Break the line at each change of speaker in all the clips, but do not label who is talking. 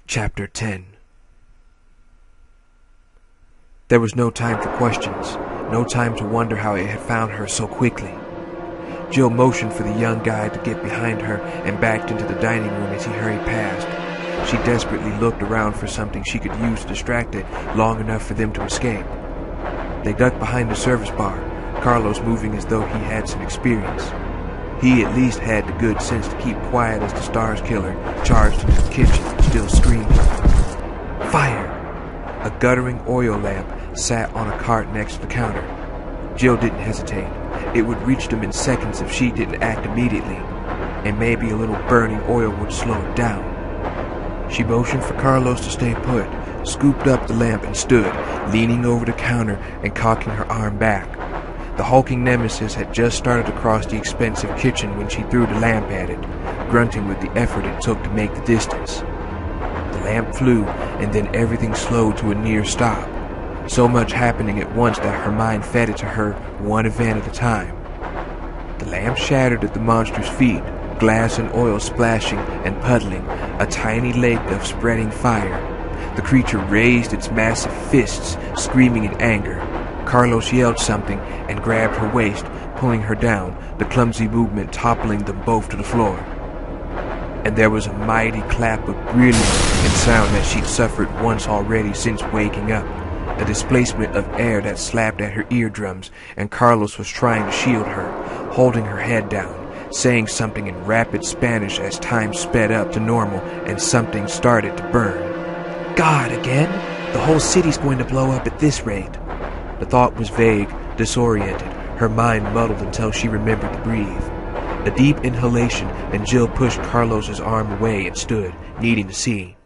Chapter 10. There was no time for questions, no time to wonder how it had found her so quickly. Jill motioned for the young guy to get behind her and backed into the dining room as he hurried past. She desperately looked around for something she could use to distract it long enough for them to escape. They ducked behind the service bar, Carlos moving as though he had some experience. He at least had the good sense to keep quiet as the Stars Killer charged into the kitchen, still screaming. Fire! A guttering oil lamp sat on a cart next to the counter. Jill didn't hesitate. It would reach them in seconds if she didn't act immediately, and maybe a little burning oil would slow it down. She motioned for Carlos to stay put, scooped up the lamp and stood, leaning over the counter and cocking her arm back. The hulking Nemesis had just started to cross the expensive kitchen when she threw the lamp at it, grunting with the effort it took to make the distance. The lamp flew, and then everything slowed to a near stop, so much happening at once that her mind fed it to her one event at a time. The lamp shattered at the monster's feet, glass and oil splashing and puddling, a tiny lake of spreading fire. The creature raised its massive fists, screaming in anger. Carlos yelled something and grabbed her waist, pulling her down, the clumsy movement toppling them both to the floor. And there was a mighty clap of brilliance and sound that she'd suffered once already since waking up, a displacement of air that slapped at her eardrums, and Carlos was trying to shield her, holding her head down, saying something in rapid Spanish as time sped up to normal and something started to burn. God, again? The whole city's going to blow up at this rate. The thought was vague, disoriented, her mind muddled until she remembered to breathe. A deep inhalation, and Jill pushed Carlos's arm away and stood, needing to see.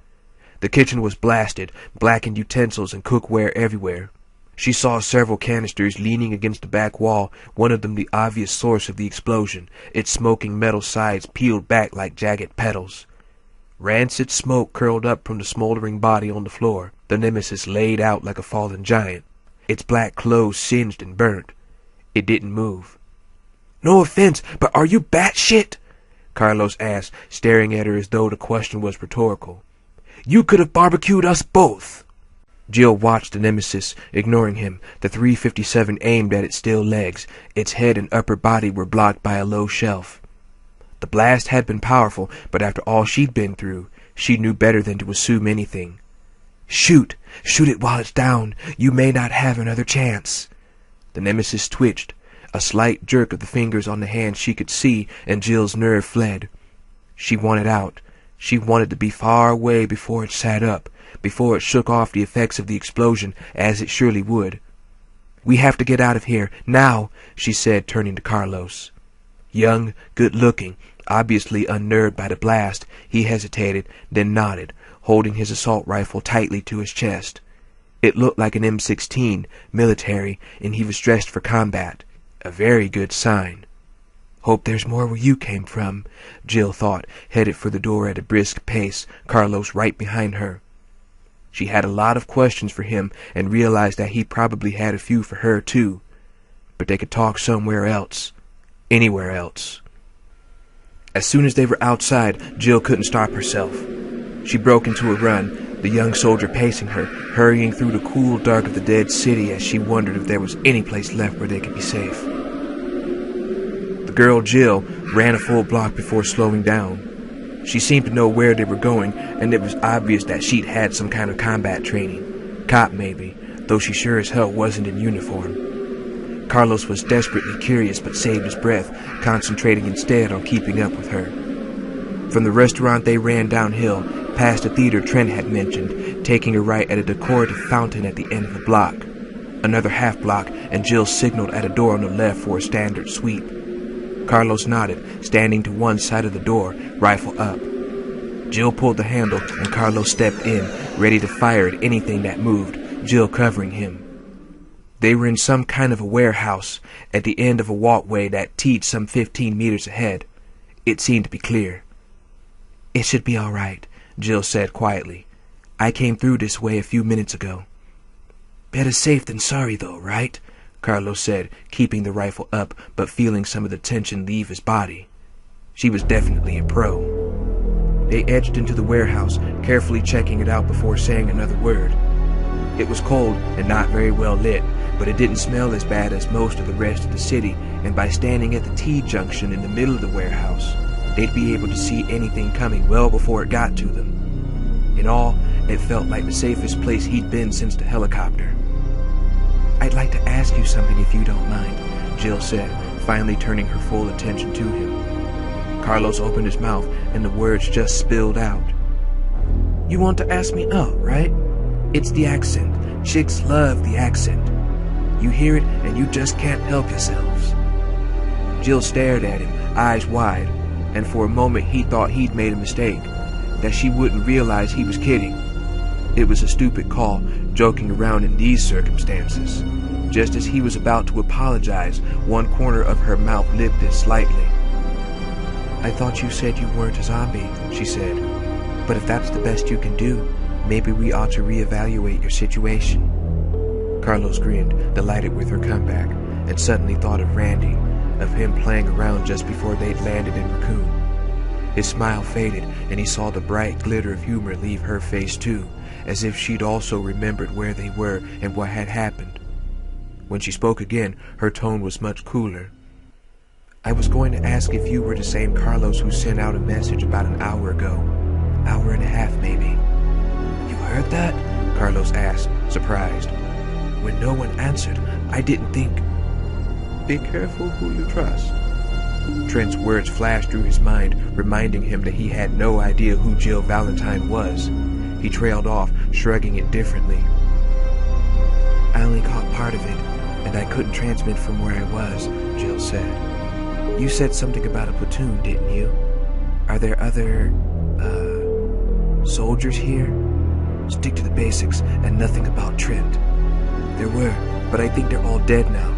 The kitchen was blasted, blackened utensils and cookware everywhere. She saw several canisters leaning against the back wall, one of them the obvious source of the explosion, its smoking metal sides peeled back like jagged petals. Rancid smoke curled up from the smoldering body on the floor, the Nemesis laid out like a fallen giant. Its black clothes singed and burnt. It didn't move. No offense, but are you batshit? Carlos asked, staring at her as though the question was rhetorical. You could have barbecued us both. Jill watched the Nemesis, ignoring him, the 357 aimed at its still legs. Its head and upper body were blocked by a low shelf. The blast had been powerful, but after all she'd been through, she knew better than to assume anything. Shoot! Shoot it while it's down. You may not have another chance. The Nemesis twitched. A slight jerk of the fingers on the hand she could see, and Jill's nerve fled. She wanted out. She wanted to be far away before it sat up, before it shook off the effects of the explosion, as it surely would. We have to get out of here, now, she said, turning to Carlos. Young, good-looking, obviously unnerved by the blast, he hesitated, then nodded, holding his assault rifle tightly to his chest. It looked like an M16, military, and he was dressed for combat. A very good sign. Hope there's more where you came from, Jill thought, headed for the door at a brisk pace, Carlos right behind her. She had a lot of questions for him and realized that he probably had a few for her too. But they could talk somewhere else. Anywhere else. As soon as they were outside, Jill couldn't stop herself. She broke into a run, the young soldier pacing her, hurrying through the cool dark of the dead city as she wondered if there was any place left where they could be safe. The girl Jill ran a full block before slowing down. She seemed to know where they were going, and it was obvious that she'd had some kind of combat training. Cop, maybe, though she sure as hell wasn't in uniform. Carlos was desperately curious but saved his breath, concentrating instead on keeping up with her. From the restaurant they ran downhill, past the theater Trent had mentioned, taking a right at a decorative fountain at the end of the block. Another half block, and Jill signaled at a door on the left for a standard sweep. Carlos nodded, standing to one side of the door, rifle up. Jill pulled the handle, and Carlos stepped in, ready to fire at anything that moved, Jill covering him. They were in some kind of a warehouse, at the end of a walkway that teed some 15 meters ahead. It seemed to be clear. It should be all right, Jill said quietly. I came through this way a few minutes ago. Better safe than sorry, though, right? Carlos said, keeping the rifle up, but feeling some of the tension leave his body. She was definitely a pro. They edged into the warehouse, carefully checking it out before saying another word. It was cold and not very well lit, but it didn't smell as bad as most of the rest of the city, and by standing at the T-junction in the middle of the warehouse, they'd be able to see anything coming well before it got to them. In all, it felt like the safest place he'd been since the helicopter. "I'd like to ask you something if you don't mind," Jill said, finally turning her full attention to him. Carlos opened his mouth, and the words just spilled out. "You want to ask me out, right? It's the accent. Chicks love the accent. You hear it, and you just can't help yourselves." Jill stared at him, eyes wide, and for a moment he thought he'd made a mistake, that she wouldn't realize he was kidding. It was a stupid call, joking around in these circumstances. Just as he was about to apologize, one corner of her mouth lifted slightly. "I thought you said you weren't a zombie," she said. "But if that's the best you can do, maybe we ought to reevaluate your situation." Carlos grinned, delighted with her comeback, and suddenly thought of Randy, of him playing around just before they'd landed in Raccoon. His smile faded, and he saw the bright glitter of humor leave her face too, as if she'd also remembered where they were and what had happened. When she spoke again, her tone was much cooler. "I was going to ask if you were the same Carlos who sent out a message about an hour ago. Hour and a half, maybe." "You heard that?" Carlos asked, surprised. "When no one answered, I didn't think." "Be careful who you trust." Trent's words flashed through his mind, reminding him that he had no idea who Jill Valentine was. He trailed off, shrugging indifferently. "I only caught part of it, and I couldn't transmit from where I was," Jill said. "You said something about a platoon, didn't you? Are there other, soldiers here? Stick to the basics and nothing about Trent." "There were, but I think they're all dead now.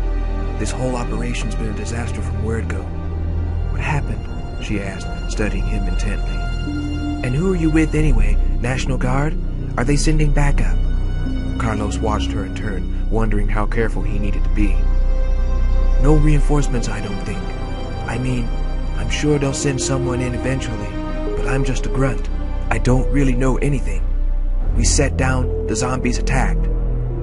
This whole operation's been a disaster from word go." "What happened?" she asked, studying him intently. "And who are you with anyway? National Guard? Are they sending backup?" Carlos watched her in turn, wondering how careful he needed to be. "No reinforcements, I don't think. I mean, I'm sure they'll send someone in eventually, but I'm just a grunt. I don't really know anything. We sat down, the zombies attacked.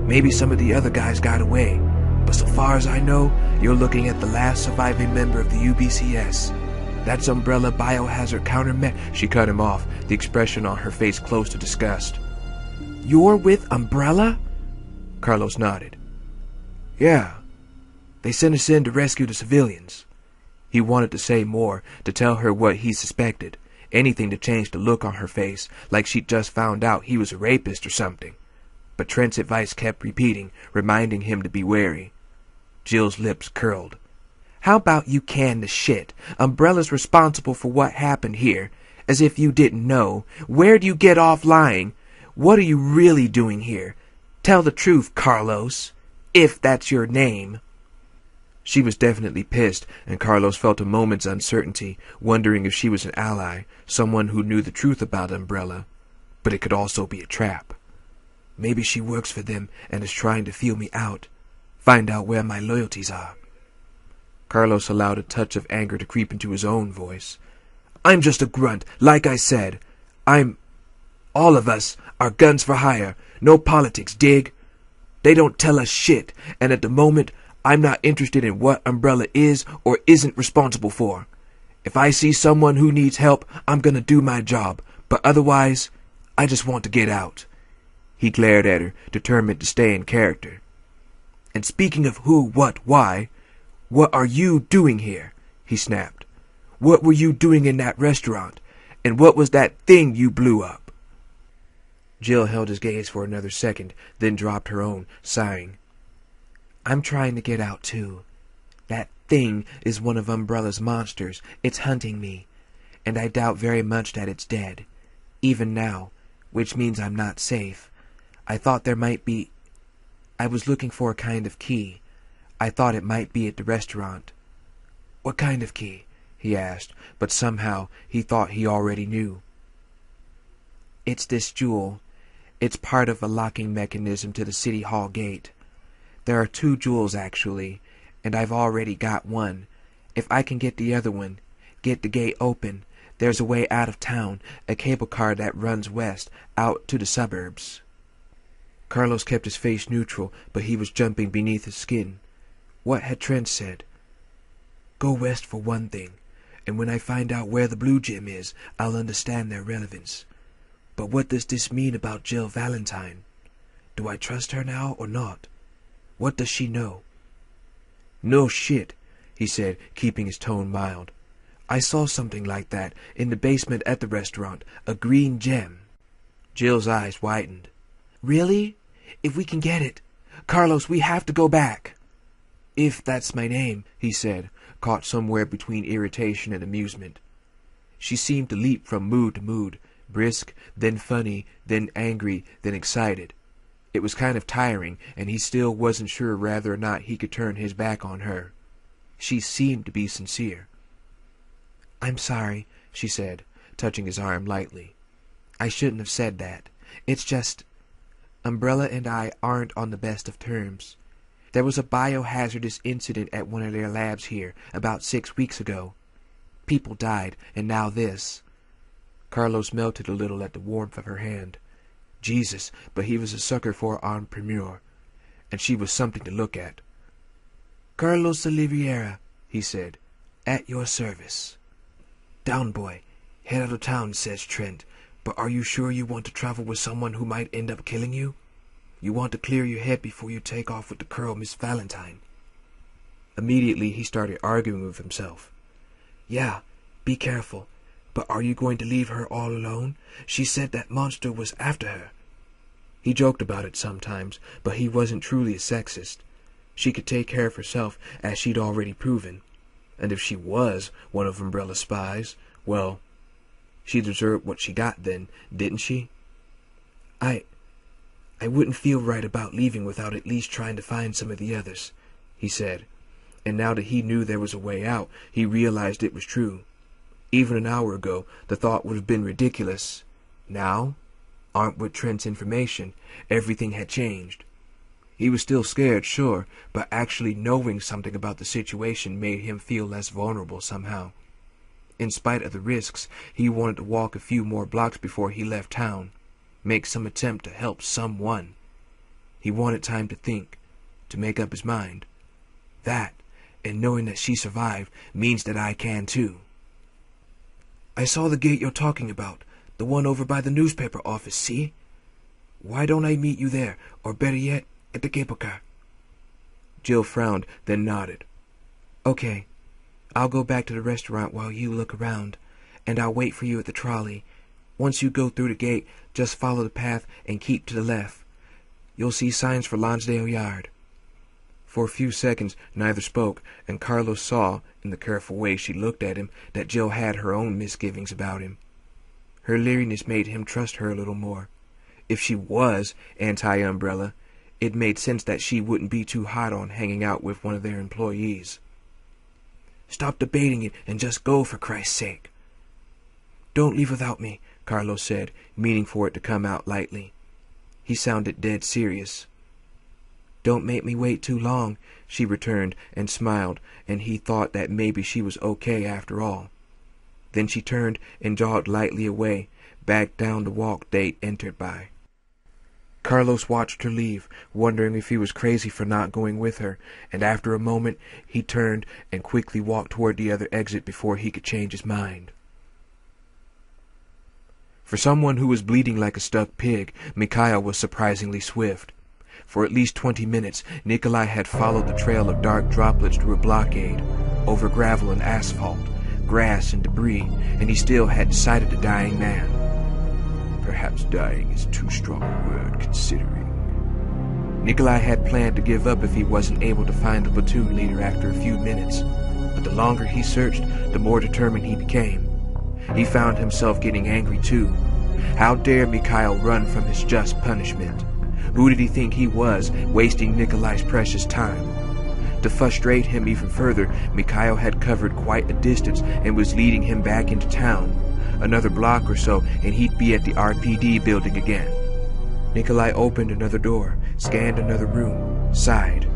Maybe some of the other guys got away, but so far as I know, you're looking at the last surviving member of the UBCS. That's Umbrella Biohazard Countermeasure." She cut him off, the expression on her face close to disgust. "You're with Umbrella?" Carlos nodded. "Yeah. They sent us in to rescue the civilians." He wanted to say more, to tell her what he suspected, anything to change the look on her face, like she'd just found out he was a rapist or something. But Trent's advice kept repeating, reminding him to be wary. Jill's lips curled. "How about you can the shit? Umbrella's responsible for what happened here. As if you didn't know. Where'd you get off lying? What are you really doing here? Tell the truth, Carlos. If that's your name." She was definitely pissed, and Carlos felt a moment's uncertainty, wondering if she was an ally, someone who knew the truth about Umbrella. But it could also be a trap. Maybe she works for them and is trying to feel me out. Find out where my loyalties are. Carlos allowed a touch of anger to creep into his own voice. "I'm just a grunt, like I said. All of us are guns for hire. No politics, dig? They don't tell us shit, and at the moment, I'm not interested in what Umbrella is or isn't responsible for. If I see someone who needs help, I'm gonna do my job, but otherwise, I just want to get out." He glared at her, determined to stay in character. "And speaking of who, what, why, what are you doing here?" he snapped. "What were you doing in that restaurant? And what was that thing you blew up?" Jill held his gaze for another second, then dropped her own, sighing. "I'm trying to get out, too. That thing is one of Umbrella's monsters. It's hunting me. And I doubt very much that it's dead. Even now, which means I'm not safe. I thought there might be... I was looking for a kind of key. I thought it might be at the restaurant." "What kind of key?" he asked, but somehow he thought he already knew. "It's this jewel. It's part of a locking mechanism to the City Hall gate. There are 2 jewels, actually, and I've already got one. If I can get the other one, get the gate open, There's a way out of town, a cable car that runs west, out to the suburbs." Carlos kept his face neutral, but he was jumping beneath his skin. What had Trent said? "Go west for one thing, and when I find out where the Blue Gem is, I'll understand their relevance. But what does this mean about Jill Valentine? Do I trust her now or not? What does she know?" "No shit," he said, keeping his tone mild. "I saw something like that in the basement at the restaurant, a green gem." Jill's eyes widened. "Really? If we can get it. Carlos, we have to go back." "If that's my name," he said, caught somewhere between irritation and amusement. She seemed to leap from mood to mood, brisk, then funny, then angry, then excited. It was kind of tiring, and he still wasn't sure whether or not he could turn his back on her. She seemed to be sincere. "I'm sorry," she said, touching his arm lightly. "I shouldn't have said that. It's just... Umbrella and I aren't on the best of terms. There was a biohazardous incident at one of their labs here about 6 weeks ago. People died, and now this." Carlos melted a little at the warmth of her hand. Jesus, but he was a sucker for entrepreneur, and she was something to look at. "Carlos Oliveira," he said, "at your service." "Down, boy. Head out of town," says Trent. "But are you sure you want to travel with someone who might end up killing you? You want to clear your head before you take off with the girl, Miss Valentine." Immediately he started arguing with himself. "Yeah, be careful. But are you going to leave her all alone? She said that monster was after her." He joked about it sometimes, but he wasn't truly a sexist. She could take care of herself, as she'd already proven. And if she was one of Umbrella's spies, well, she deserved what she got then, didn't she? I wouldn't feel right about leaving without at least trying to find some of the others," he said. And now that he knew there was a way out, he realized it was true. Even an hour ago, the thought would have been ridiculous. Now, armed with Trent's information, everything had changed. He was still scared, sure, but actually knowing something about the situation made him feel less vulnerable somehow. In spite of the risks, he wanted to walk a few more blocks before he left town, make some attempt to help someone. He wanted time to think, to make up his mind. That, and knowing that she survived, means that I can too. "I saw the gate you're talking about, the one over by the newspaper office, see? Why don't I meet you there, or better yet, at the cable car?" Jill frowned, then nodded. "Okay, I'll go back to the restaurant while you look around, and I'll wait for you at the trolley. Once you go through the gate, just follow the path and keep to the left. You'll see signs for Lonsdale Yard." For a few seconds neither spoke, and Carlos saw, in the careful way she looked at him, that Jill had her own misgivings about him. Her leeriness made him trust her a little more. If she was anti-Umbrella, it made sense that she wouldn't be too hot on hanging out with one of their employees. "Stop debating it and just go, for Christ's sake." "Don't leave without me," Carlos said, meaning for it to come out lightly. He sounded dead serious. "Don't make me wait too long," she returned and smiled, and he thought that maybe she was okay after all. Then she turned and jogged lightly away, back down the walk they entered by. Carlos watched her leave, wondering if he was crazy for not going with her, and after a moment he turned and quickly walked toward the other exit before he could change his mind. For someone who was bleeding like a stuck pig, Mikhail was surprisingly swift. For at least 20 minutes, Nikolai had followed the trail of dark droplets through a blockade, over gravel and asphalt, grass and debris, and he still hadn't sighted a dying man. Perhaps dying is too strong a word, considering. Nikolai had planned to give up if he wasn't able to find the platoon leader after a few minutes, but the longer he searched, the more determined he became. He found himself getting angry too. How dare Mikhail run from his just punishment? Who did he think he was, wasting Nikolai's precious time? To frustrate him even further, Mikhail had covered quite a distance and was leading him back into town. Another block or so, and he'd be at the RPD building again. Nikolai opened another door, scanned another room, sighed.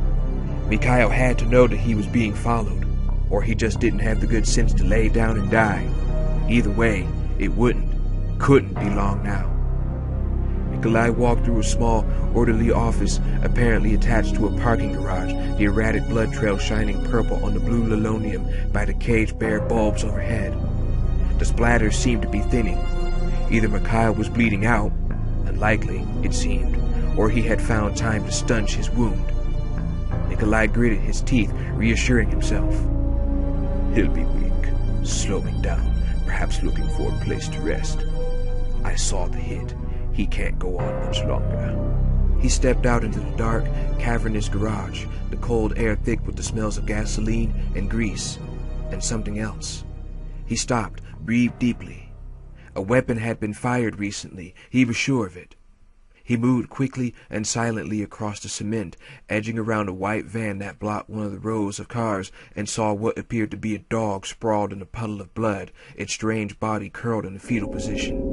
Mikhail had to know that he was being followed, or he just didn't have the good sense to lay down and die. Either way, it couldn't be long now. Nikolai walked through a small, orderly office, apparently attached to a parking garage, the erratic blood trail shining purple on the blue linoleum by the caged bare bulbs overhead. The splatters seemed to be thinning. Either Mikhail was bleeding out, unlikely, it seemed, or he had found time to stanch his wound. Nikolai gritted his teeth, reassuring himself. He'll be weak, slowing down, perhaps looking for a place to rest. I saw the hit. He can't go on much longer. He stepped out into the dark, cavernous garage, the cold air thick with the smells of gasoline and grease, and something else. He stopped, breathed deeply. A weapon had been fired recently, he was sure of it. He moved quickly and silently across the cement, edging around a white van that blocked one of the rows of cars, and saw what appeared to be a dog sprawled in a puddle of blood, its strange body curled in a fetal position.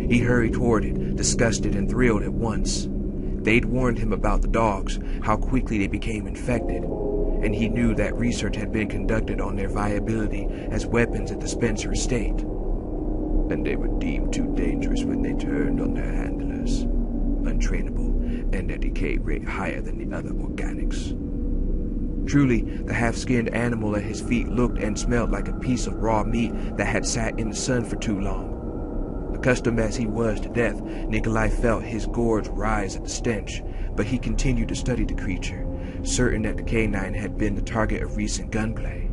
He hurried toward it, disgusted and thrilled at once. They'd warned him about the dogs, how quickly they became infected, and he knew that research had been conducted on their viability as weapons at the Spencer estate. And they were deemed too dangerous when they turned on their handlers, untrainable, and their decay rate higher than the other organics. Truly, the half-skinned animal at his feet looked and smelled like a piece of raw meat that had sat in the sun for too long. Accustomed as he was to death, Nikolai felt his gorge rise at the stench, but he continued to study the creature, certain that the canine had been the target of recent gunplay.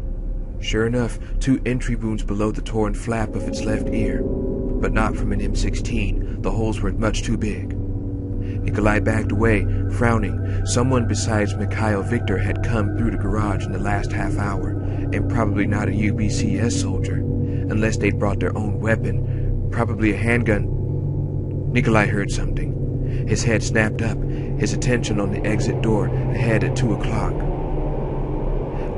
Sure enough, 2 entry wounds below the torn flap of its left ear, but not from an M16. The holes were much too big. Nikolai backed away, frowning. Someone besides Mikhail Victor had come through the garage in the last half hour, and probably not a UBCS soldier, unless they'd brought their own weapon, probably a handgun. Nikolai heard something. His head snapped up, his attention on the exit door ahead at 2 o'clock.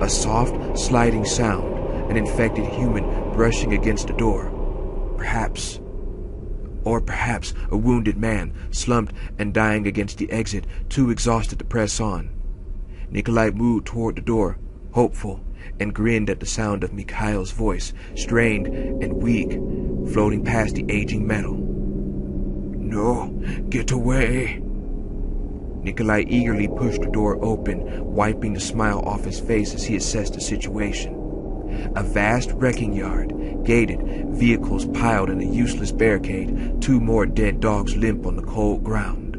A soft, sliding sound, an infected human brushing against the door. Perhaps a wounded man, slumped and dying against the exit, too exhausted to press on. Nikolai moved toward the door, hopeful, and grinned at the sound of Mikhail's voice, strained and weak, floating past the aging metal. "No, get away!" Nikolai eagerly pushed the door open, wiping the smile off his face as he assessed the situation. A vast wrecking yard, gated, vehicles piled in a useless barricade, 2 more dead dogs limp on the cold ground.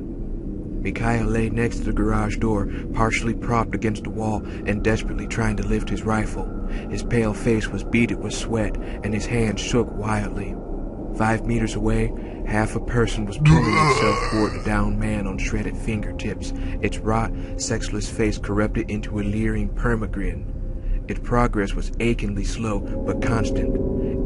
Mikhail lay next to the garage door, partially propped against the wall and desperately trying to lift his rifle. His pale face was beaded with sweat, and his hands shook wildly. 5 meters away, half a person was pulling itself toward the downed man on shredded fingertips, its wrought, sexless face corrupted into a leering permagrin. Its progress was achingly slow but constant.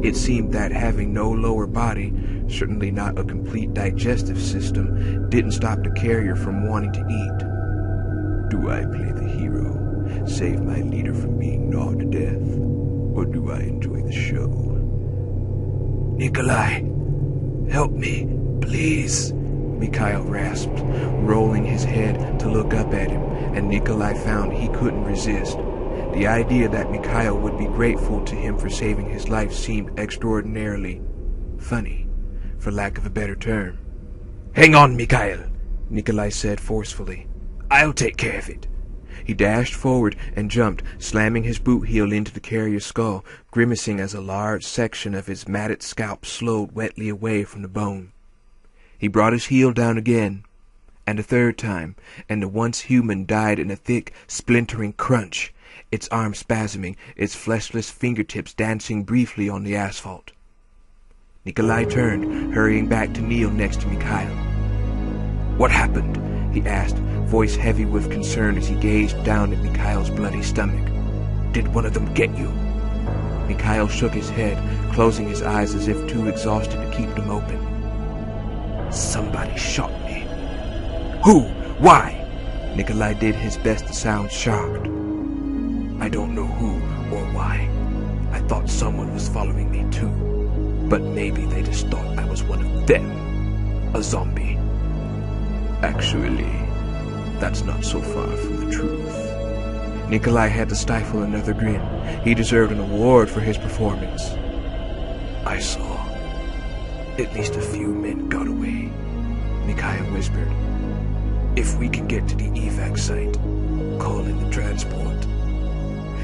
It seemed that having no lower body, certainly not a complete digestive system, didn't stop the carrier from wanting to eat. Do I play the hero, save my leader from being gnawed to death, or do I enjoy the show? "Nikolai, help me, please," Mikhail rasped, rolling his head to look up at him, and Nikolai found he couldn't resist. The idea that Mikhail would be grateful to him for saving his life seemed extraordinarily funny, for lack of a better term. "Hang on, Mikhail," Nikolai said forcefully. "I'll take care of it." He dashed forward and jumped, slamming his boot heel into the carrier's skull, grimacing as a large section of his matted scalp slowed wetly away from the bone. He brought his heel down again, and a third time, and the once human died in a thick, splintering crunch, its arm spasming, its fleshless fingertips dancing briefly on the asphalt. Nikolai turned, hurrying back to kneel next to Mikhail. "What happened?" he asked, voice heavy with concern as he gazed down at Mikhail's bloody stomach. "Did one of them get you?" Mikhail shook his head, closing his eyes as if too exhausted to keep them open. "Somebody shot me." "Who? Why?" Nikolai did his best to sound shocked. "I don't know who or why. I thought someone was following me too. But maybe they just thought I was one of them. A zombie. Actually, that's not so far from the truth." Nikolai had to stifle another grin. He deserved an award for his performance. I saw. At least a few men got away, Mikhail whispered. If we can get to the evac site, call in the transport.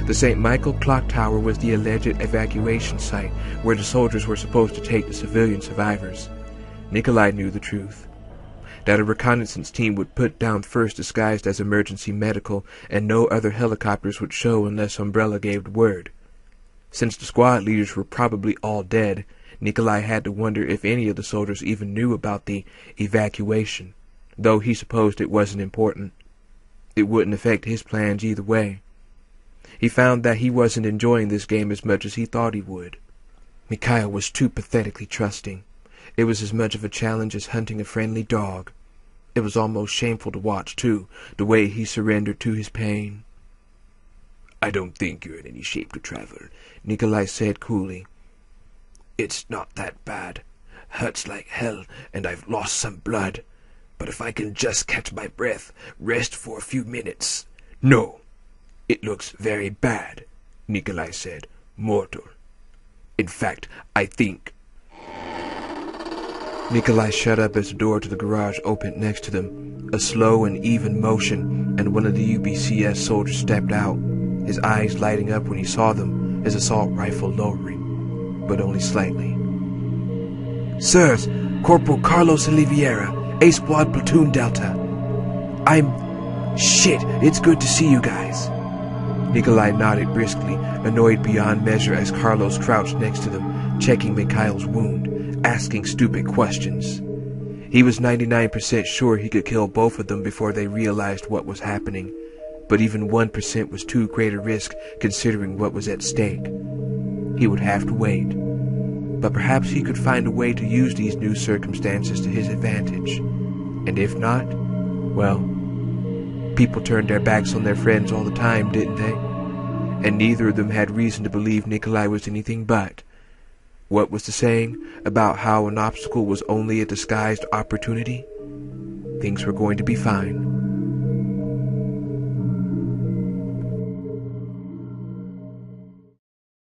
The St. Michael clock tower was the alleged evacuation site where the soldiers were supposed to take the civilian survivors. Nikolai knew the truth. That a reconnaissance team would put down first disguised as emergency medical, and no other helicopters would show unless Umbrella gave the word. Since the squad leaders were probably all dead, Nikolai had to wonder if any of the soldiers even knew about the evacuation, though he supposed it wasn't important. It wouldn't affect his plans either way. He found that he wasn't enjoying this game as much as he thought he would. Mikhail was too pathetically trusting. It was as much of a challenge as hunting a friendly dog. It was almost shameful to watch, too, the way he surrendered to his pain. I don't think you're in any shape to travel, Nikolai said coolly. It's not that bad. Hurts like hell, and I've lost some blood. But if I can just catch my breath, rest for a few minutes. No, it looks very bad, Nikolai said. Mortal. In fact, I think... Nikolai shut up as the door to the garage opened next to them. A slow and even motion, and one of the UBCS soldiers stepped out, his eyes lighting up when he saw them, his assault rifle lowering, but only slightly. Sirs, Corporal Carlos Oliveira, A Squad Platoon Delta. Shit, it's good to see you guys. Nikolai nodded briskly, annoyed beyond measure as Carlos crouched next to them, checking Mikhail's wound, asking stupid questions. He was 99% sure he could kill both of them before they realized what was happening, but even 1% was too great a risk considering what was at stake. He would have to wait, but perhaps he could find a way to use these new circumstances to his advantage. And if not, well, people turned their backs on their friends all the time, didn't they? And neither of them had reason to believe Nikolai was anything but. What was the saying about how an obstacle was only a disguised opportunity? Things were going to be fine.